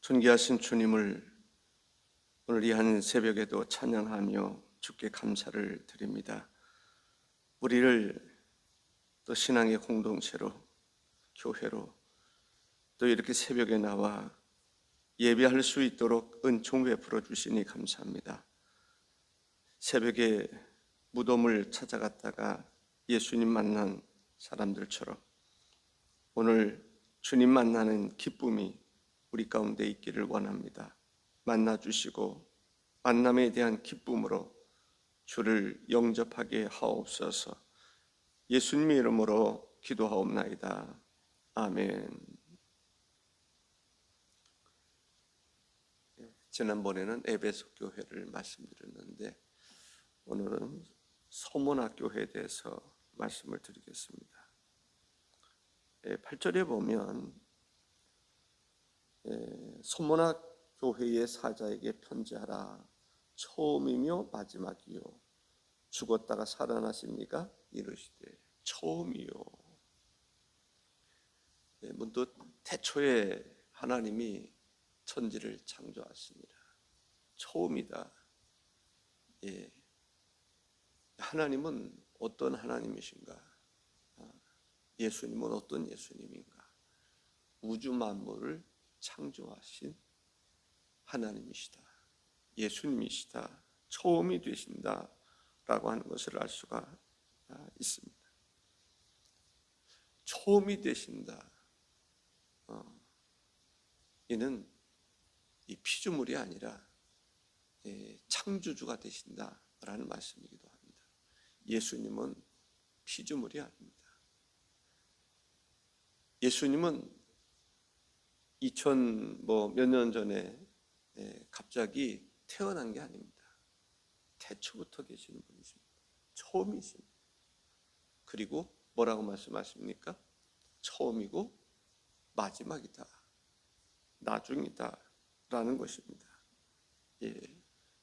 존귀하신 주님을 오늘 이 한 새벽에도 찬양하며 주께 감사를 드립니다. 우리를 또 신앙의 공동체로, 교회로 또 이렇게 새벽에 나와 예배할 수 있도록 은총 베풀어 주시니 감사합니다. 새벽에 무덤을 찾아갔다가 예수님 만난 사람들처럼 오늘 주님 만나는 기쁨이 우리 가운데 있기를 원합니다. 만나주시고 만남에 대한 기쁨으로 주를 영접하게 하옵소서. 예수님의 이름으로 기도하옵나이다. 아멘. 지난번에는 에베소 교회를 말씀드렸는데 오늘은 서문학 교회에 대해서 말씀을 드리겠습니다. 8절에 보면 서문학 교회의 사자에게 편지하라. 처음이며 마지막이요 죽었다가 살아나십니까? 이르시되 처음이요. 문득 태초에 하나님이 천지를 창조하십니다. 처음이다. 하나님은 어떤 하나님이신가? 예수님은 어떤 예수님인가? 우주 만물을 창조하신 하나님이시다. 예수님이시다. 처음이 되신다 라고 하는 것을 알 수가 있습니다. 처음이 되신다. 이는 이 피조물이 아니라 창조주가 되신다라는 말씀이기도 합니다. 예수님은 피조물이 아닙니다. 예수님은 2000 몇 년 전에 갑자기 태어난 게 아닙니다. 태초부터 계시는 분이십니다. 처음이십니다. 그리고 뭐라고 말씀하십니까? 처음이고 마지막이다. 나중이다 라는 것입니다.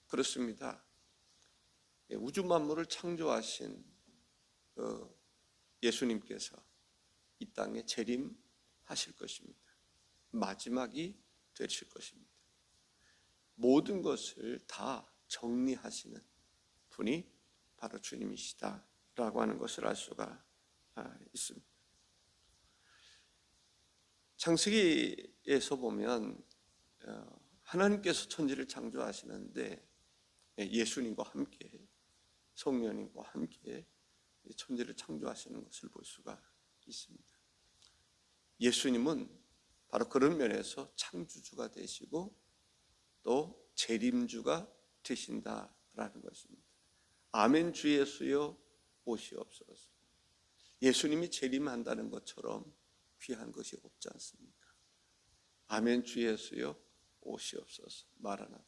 그렇습니다. 우주 만물을 창조하신 예수님께서 이 땅에 재림하실 것입니다. 마지막이 되실 것입니다. 모든 것을 다 정리하시는 분이 바로 주님이시다 라고 하는 것을 알 수가 있습니다. 창세기에서 보면 하나님께서 천지를 창조하시는데 예수님과 함께 성령님과 함께 천지를 창조하시는 것을 볼 수가 있습니다. 예수님은 바로 그런 면에서 창조주가 되시고 또 재림주가 되신다라는 것입니다. 아멘. 주 예수여 오시옵소서. 예수님이 재림한다는 것처럼 귀한 것이 없지 않습니까? 아멘. 주 예수여 오시옵소서. 마라나타.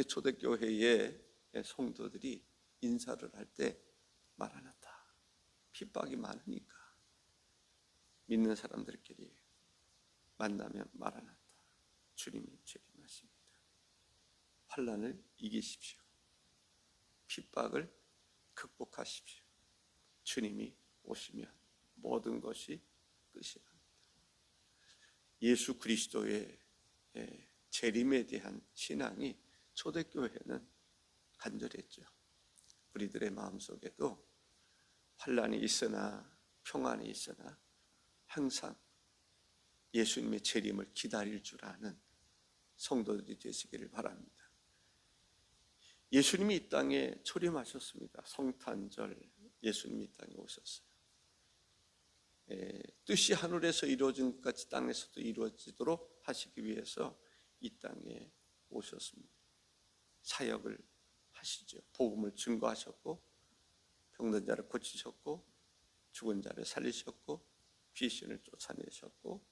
초대교회의 성도들이 인사를 할 때 마라나타. 핍박이 많으니까 믿는 사람들끼리 만나면 마라나타. 주님이 재림하십니다. 환난을 이기십시오. 핍박을 극복하십시오. 주님이 오시면 모든 것이 끝이 납니다. 예수 그리스도의 재림에 대한 신앙이 초대교회는 간절했죠. 우리들의 마음속에도 환난이 있으나 평안이 있으나 항상 예수님의 재림을 기다릴 줄 아는 성도들이 되시기를 바랍니다. 예수님이 이 땅에 초림하셨습니다. 성탄절 예수님이 이 땅에 오셨어요. 뜻이 하늘에서 이루어진 것 같이 땅에서도 이루어지도록 하시기 위해서 이 땅에 오셨습니다. 사역을 하시죠. 복음을 증거하셨고 병든 자를 고치셨고 죽은 자를 살리셨고 귀신을 쫓아내셨고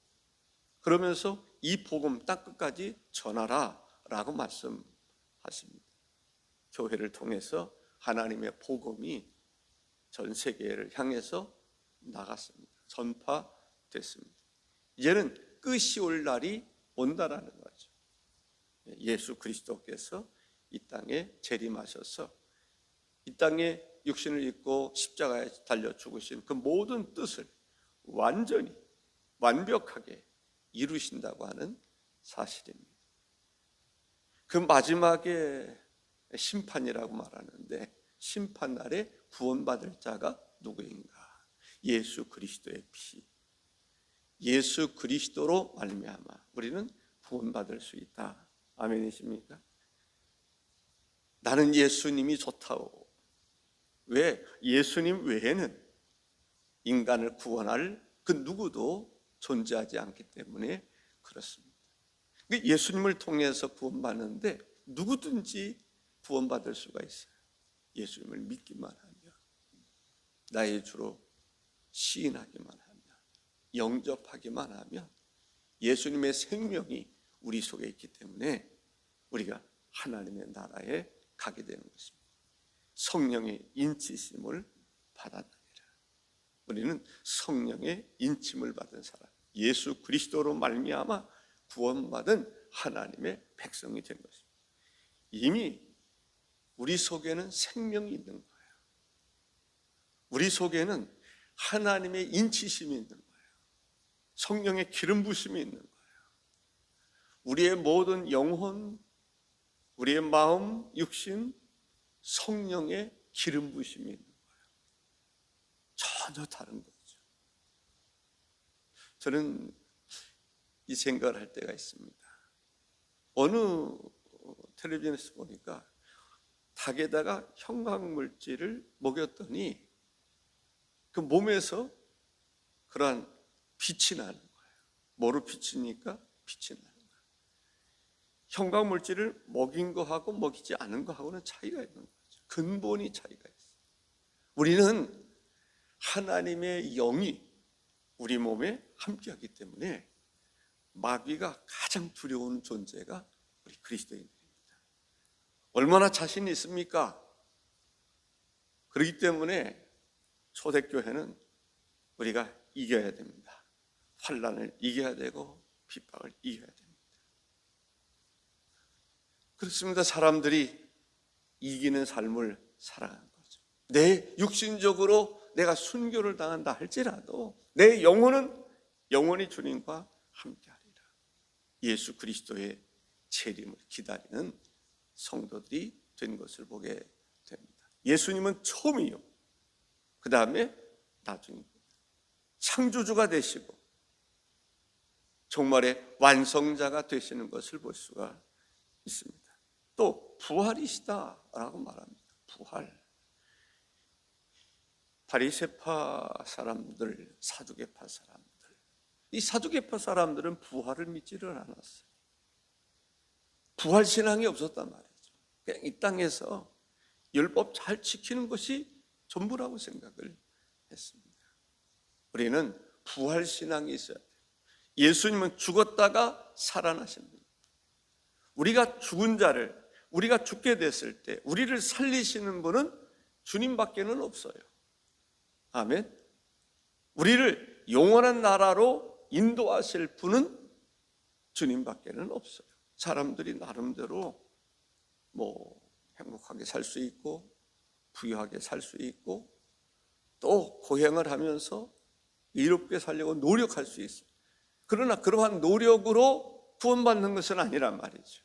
그러면서 이 복음 땅 끝까지 전하라 라고 말씀하십니다. 교회를 통해서 하나님의 복음이 전 세계를 향해서 나갔습니다. 전파됐습니다. 이제는 끝이 올 날이 온다라는 거죠. 예수 그리스도께서 이 땅에 재림하셔서 이 땅에 육신을 입고 십자가에 달려 죽으신 그 모든 뜻을 완전히 완벽하게 이루신다고 하는 사실입니다. 그 마지막에 심판이라고 말하는데 심판날에 구원받을 자가 누구인가? 예수 그리스도의 피, 예수 그리스도로 말미암아 우리는 구원받을 수 있다. 아멘이십니까? 나는 예수님이 좋다오. 왜? 예수님 외에는 인간을 구원할 그 누구도 존재하지 않기 때문에 그렇습니다. 예수님을 통해서 구원받는데 누구든지 구원받을 수가 있어요. 예수님을 믿기만 하면, 나의 주로 시인하기만 하면, 영접하기만 하면 예수님의 생명이 우리 속에 있기 때문에 우리가 하나님의 나라에 가게 되는 것입니다. 성령의 인치심을 받았느니라. 우리는 성령의 인침을 받은 사람, 예수 그리스도로 말미암아 구원받은 하나님의 백성이 된 것입니다. 이미 우리 속에는 생명이 있는 거예요. 우리 속에는 하나님의 인치심이 있는 거예요. 성령의 기름 부심이 있는 거예요. 우리의 모든 영혼, 우리의 마음, 육신, 성령의 기름 부심이 있는 거예요. 전혀 다른 거죠. 저는 이 생각을 할 때가 있습니다. 어느 텔레비전에서 보니까 닭에다가 형광물질을 먹였더니 그 몸에서 그러한 빛이 나는 거예요. 뭐로 비치니까 빛이 나는 거예요. 형광물질을 먹인 거하고 먹이지 않은 거하고는 차이가 있는 거죠. 근본이 차이가 있어요. 우리는 하나님의 영이 우리 몸에 함께하기 때문에 마귀가 가장 두려운 존재가 우리 그리스도인들입니다. 얼마나 자신이 있습니까? 그렇기 때문에 초대교회는 우리가 이겨야 됩니다. 환난을 이겨야 되고 핍박을 이겨야 됩니다. 그렇습니다. 사람들이 이기는 삶을 살아가는 거죠. 내 육신적으로 내가 순교를 당한다 할지라도 내 영혼은 영원히 주님과 함께하리라. 예수 그리스도의 재림을 기다리는 성도들이 된 것을 보게 됩니다. 예수님은 처음이요, 그 다음에 나중입니다. 창조주가 되시고 정말의 완성자가 되시는 것을 볼 수가 있습니다. 또 부활이시다라고 말합니다. 부활. 바리새파 사람들, 사두개파 사람들, 이 사두개파 사람들은 부활을 믿지를 않았어요. 부활 신앙이 없었단 말이죠. 그냥 이 땅에서 율법 잘 지키는 것이 전부라고 생각을 했습니다. 우리는 부활 신앙이 있어야 돼요. 예수님은 죽었다가 살아나십니다. 우리가 죽은 자를, 우리가 죽게 됐을 때 우리를 살리시는 분은 주님밖에는 없어요. 아멘. 우리를 영원한 나라로 인도하실 분은 주님밖에는 없어요. 사람들이 나름대로 행복하게 살 수 있고 부유하게 살 수 있고 또 고행을 하면서 이롭게 살려고 노력할 수 있어요. 그러나 그러한 노력으로 구원받는 것은 아니란 말이죠.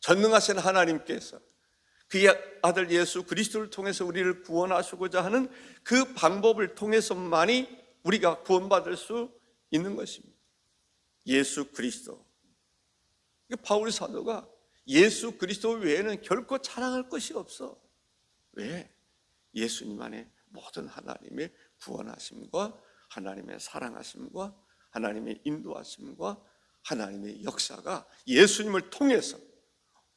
전능하신 하나님께서 그의 아들 예수 그리스도를 통해서 우리를 구원하시고자 하는 그 방법을 통해서만이 우리가 구원받을 수 있는 것입니다. 예수 그리스도. 바울 사도가 예수 그리스도 외에는 결코 자랑할 것이 없어. 왜? 예수님 안에 모든 하나님의 구원하심과 하나님의 사랑하심과 하나님의 인도하심과 하나님의 역사가 예수님을 통해서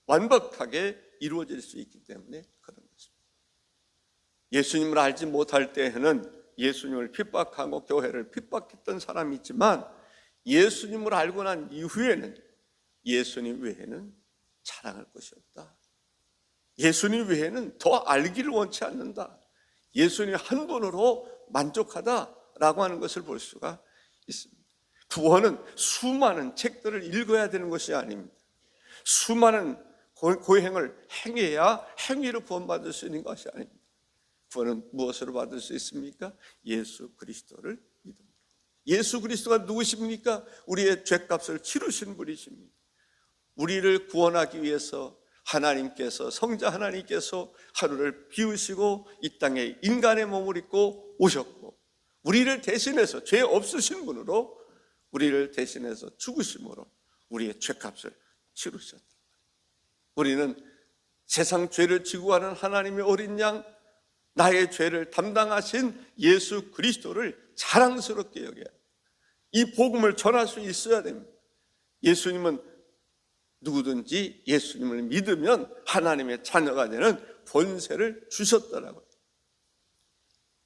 완벽하게 이루어질 수 있기 때문에 그런 것입니다. 예수님을 알지 못할 때에는 예수님을 핍박하고 교회를 핍박했던 사람이 있지만 예수님을 알고 난 이후에는 예수님 외에는 자랑할 것이 없다. 예수님 외에는 더 알기를 원치 않는다. 예수님 한 분으로 만족하다라고 하는 것을 볼 수가 있습니다. 구원은 수많은 책들을 읽어야 되는 것이 아닙니다. 수많은 고행을 행해야 행위로 구원받을 수 있는 것이 아닙니다. 구원은 무엇으로 받을 수 있습니까? 예수 그리스도를 믿음으로. 예수 그리스도가 누구십니까? 우리의 죄값을 치르신 분이십니다. 우리를 구원하기 위해서 하나님께서, 성자 하나님께서 하늘을 비우시고 이 땅에 인간의 몸을 입고 오셨고, 우리를 대신해서, 죄 없으신 분으로 우리를 대신해서 죽으심으로 우리의 죄값을 치르셨다. 우리는 세상 죄를 지고 가는 하나님의 어린 양, 나의 죄를 담당하신 예수 그리스도를 자랑스럽게 여겨야 합니다. 이 복음을 전할 수 있어야 됩니다. 예수님은 누구든지 예수님을 믿으면 하나님의 자녀가 되는 권세를 주셨더라고요.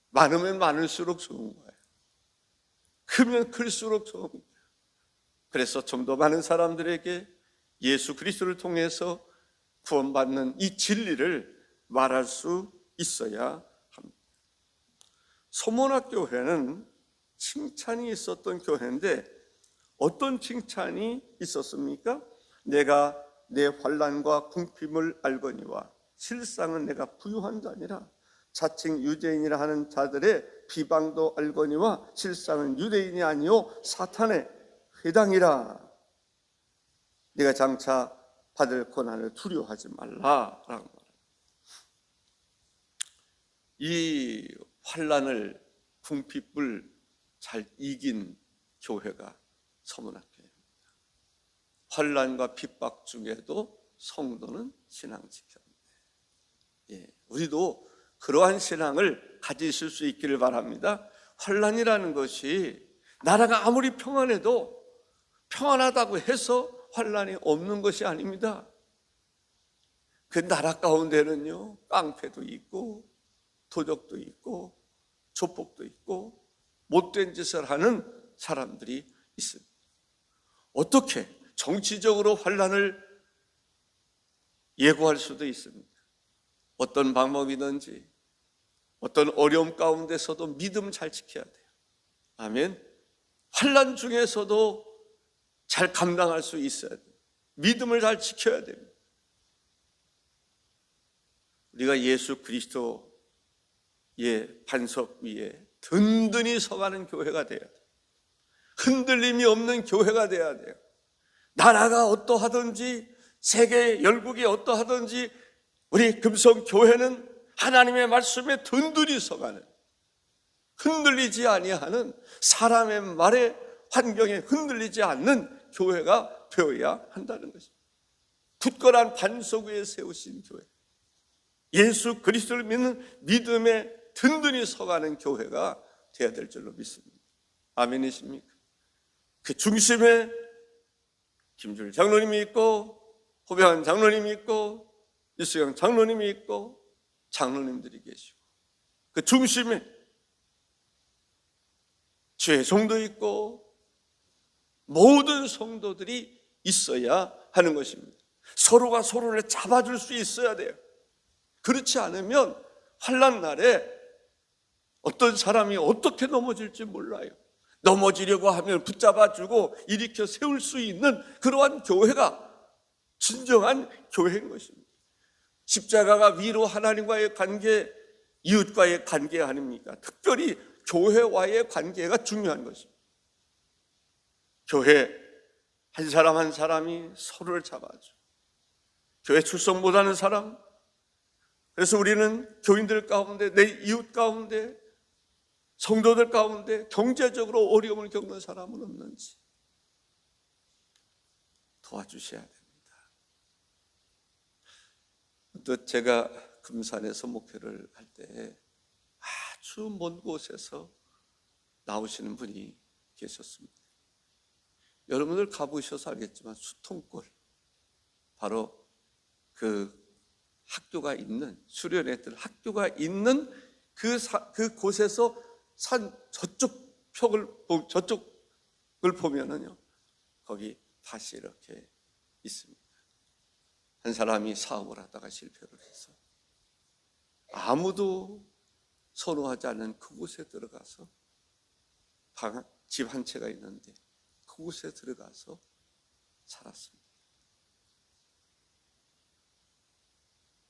많으면 많을수록 좋은 거예요. 크면 클수록 좋은 거예요. 그래서 좀 더 많은 사람들에게 예수 그리스도를 통해서 구원받는 이 진리를 말할 수 있어야 합니다. 소모나 교회는 칭찬이 있었던 교회인데 어떤 칭찬이 있었습니까? 내가 내 환난과 궁핍을 알거니와 실상은 내가 부유한 자니라. 자칭 유대인이라 하는 자들의 비방도 알거니와 실상은 유대인이 아니요 사탄의 회당이라. 네가 장차 받을 고난을 두려워하지 말라라고 말합니다. 이 환난을, 궁핍을 잘 이긴 교회가 서문학교입니다. 환난과 핍박 중에도 성도는 신앙 지켰는데, 우리도 그러한 신앙을 가지실 수 있기를 바랍니다. 환난이라는 것이 나라가 아무리 평안해도 평안하다고 해서 환난이 없는 것이 아닙니다. 그 나라 가운데는요, 깡패도 있고 도적도 있고 조폭도 있고 못된 짓을 하는 사람들이 있습니다. 어떻게 정치적으로 환난을 예고할 수도 있습니다. 어떤 방법이든지 어떤 어려움 가운데서도 믿음 잘 지켜야 돼요. 아멘. 환난 중에서도 잘 감당할 수 있어야 돼요. 믿음을 잘 지켜야 됩니다. 우리가 예수 그리스도의 반석 위에 든든히 서가는 교회가 돼야 돼요. 흔들림이 없는 교회가 돼야 돼요. 나라가 어떠하든지 세계 열국이 어떠하든지 우리 금성교회는 하나님의 말씀에 든든히 서가는, 흔들리지 아니하는, 사람의 말에 환경에 흔들리지 않는 교회가 되어야 한다는 것입니다. 굳건한 반석 위에 세우신 교회, 예수 그리스도를 믿는 믿음에 든든히 서가는 교회가 되어야 될 줄로 믿습니다. 아멘이십니까? 그 중심에 김준일 장로님이 있고 호배한 장로님이 있고 이수영 장로님이 있고 장로님들이 계시고, 그 중심에 주의 성도 있고 모든 성도들이 있어야 하는 것입니다. 서로가 서로를 잡아줄 수 있어야 돼요. 그렇지 않으면 환난 날에 어떤 사람이 어떻게 넘어질지 몰라요. 넘어지려고 하면 붙잡아주고 일으켜 세울 수 있는 그러한 교회가 진정한 교회인 것입니다. 십자가가 위로 하나님과의 관계, 이웃과의 관계 아닙니까? 특별히 교회와의 관계가 중요한 것입니다. 교회 한 사람 한 사람이 서로를 잡아줘. 교회 출석 못하는 사람, 그래서 우리는 교인들 가운데, 내 이웃 가운데, 성도들 가운데 경제적으로 어려움을 겪는 사람은 없는지 도와주셔야 됩니다. 또 제가 금산에서 목회를 할 때 아주 먼 곳에서 나오시는 분이 계셨습니다. 여러분들 가보셔서 알겠지만 수통골, 바로 그 학교가 있는, 수련회들 학교가 있는 그 곳에서 산 저쪽을 보면은요, 거기 밭이 이렇게 있습니다. 한 사람이 사업을 하다가 실패를 해서 아무도 선호하지 않는 그곳에 들어가서 집 한 채가 있는데 그곳에 들어가서 살았습니다.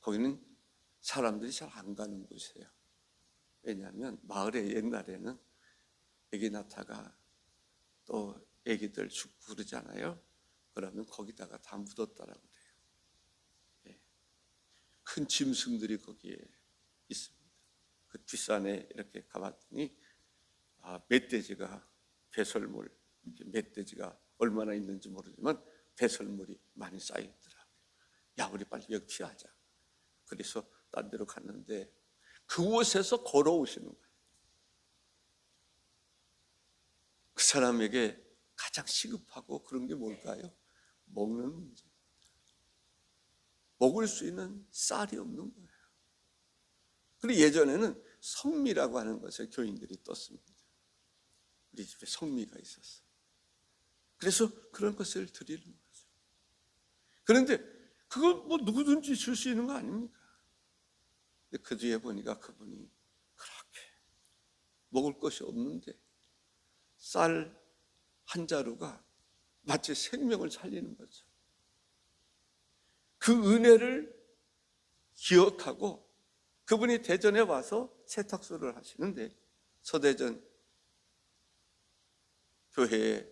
거기는 사람들이 잘 안 가는 곳이에요. 왜냐하면 마을에 옛날에는 에기나타가 또 애기들 죽고 그러잖아요. 그러면 거기다가 다 묻었다라고 돼요. 예. 큰 짐승들이 거기에 있습니다. 그 뒷산에 이렇게 가봤더니 멧돼지가 배설물, 멧돼지가 얼마나 있는지 모르지만 배설물이 많이 쌓여있더라고요. 야, 우리 빨리 여기 피하자. 그래서 딴 데로 갔는데 그곳에서 걸어오시는 거예요. 그 사람에게 가장 시급하고 그런 게 뭘까요? 먹는 문제. 먹을 수 있는 쌀이 없는 거예요. 그리고 예전에는 성미라고 하는 것에 교인들이 떴습니다. 우리 집에 성미가 있었어요. 그래서 그런 것을 드리는 거죠. 그런데 그건 뭐 누구든지 줄 수 있는 거 아닙니까? 근데 그 뒤에 보니까 그분이 그렇게 먹을 것이 없는데 쌀 한 자루가 마치 생명을 살리는 거죠. 그 은혜를 기억하고 그분이 대전에 와서 세탁소를 하시는데 서대전 교회에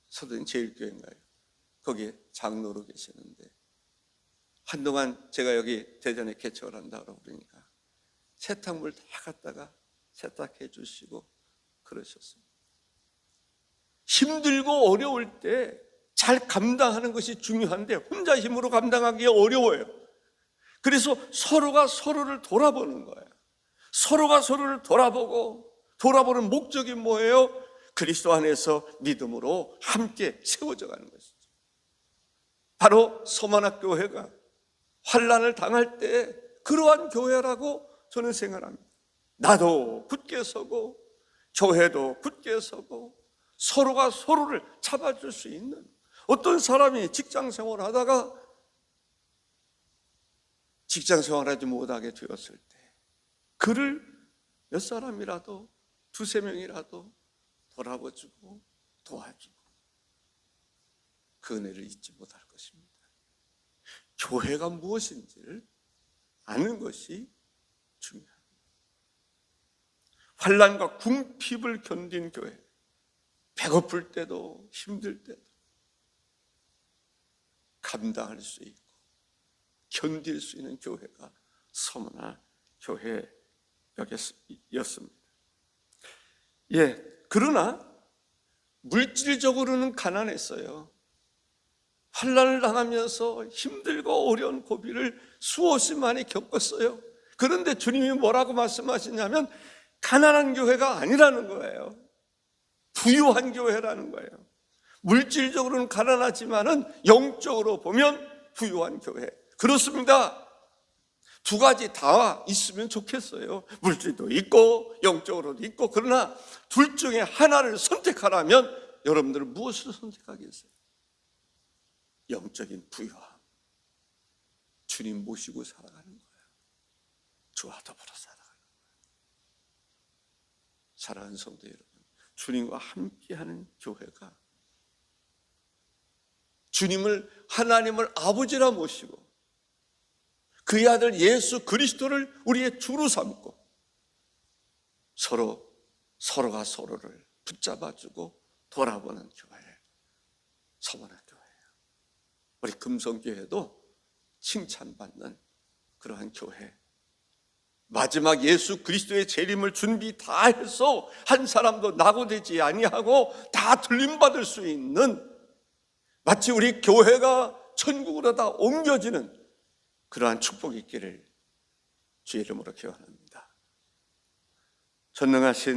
서대전 제일교회인가요? 거기에 장로로 계시는데 한동안 제가 여기 대전에 개척을 한다고 그러니까 세탁물 다 갖다가 세탁해 주시고 그러셨습니다. 힘들고 어려울 때 잘 감당하는 것이 중요한데 혼자 힘으로 감당하기 어려워요. 그래서 서로가 서로를 돌아보는 거예요. 서로가 서로를 돌아보는 목적이 뭐예요? 그리스도 안에서 믿음으로 함께 세워져 가는 것이죠. 바로 서만학교회가 환난을 당할 때 그러한 교회라고 저는 생각합니다. 나도 굳게 서고 교회도 굳게 서고 서로가 서로를 잡아줄 수 있는, 어떤 사람이 직장생활 하다가 직장생활하지 못하게 되었을 때 그를 몇 사람이라도 두세 명이라도 돌아보주고 도와주고 그 은혜를 잊지 못할 것입니다. 교회가 무엇인지를 아는 것이 중요합니다. 환난과 궁핍을 견딘 교회, 배고플 때도 힘들 때도 감당할 수 있고 견딜 수 있는 교회가 서문화 교회였습니다. 그러나 물질적으로는 가난했어요. 환난을 당하면서 힘들고 어려운 고비를 수없이 많이 겪었어요. 그런데 주님이 뭐라고 말씀하시냐면 가난한 교회가 아니라는 거예요. 부유한 교회라는 거예요. 물질적으로는 가난하지만은 영적으로 보면 부유한 교회. 그렇습니다. 두 가지 다 있으면 좋겠어요. 물질도 있고 영적으로도 있고. 그러나 둘 중에 하나를 선택하라면 여러분들은 무엇을 선택하겠어요? 영적인 부유함, 주님 모시고 살아가는 거예요. 주와 더불어 살아가는 거예요. 사랑하는 성도 여러분, 주님과 함께하는 교회가 주님을, 하나님을 아버지라 모시고 그의 아들 예수 그리스도를 우리의 주로 삼고 서로가 서로를 붙잡아주고 돌아보는 교회, 서문화 교회예요. 우리 금성교회도 칭찬받는 그러한 교회, 마지막 예수 그리스도의 재림을 준비 다 해서 한 사람도 낙오되지 아니하고 다 들림받을 수 있는, 마치 우리 교회가 천국으로 다 옮겨지는 그러한 축복이 있기를 주의 이름으로 기원합니다. 전능하신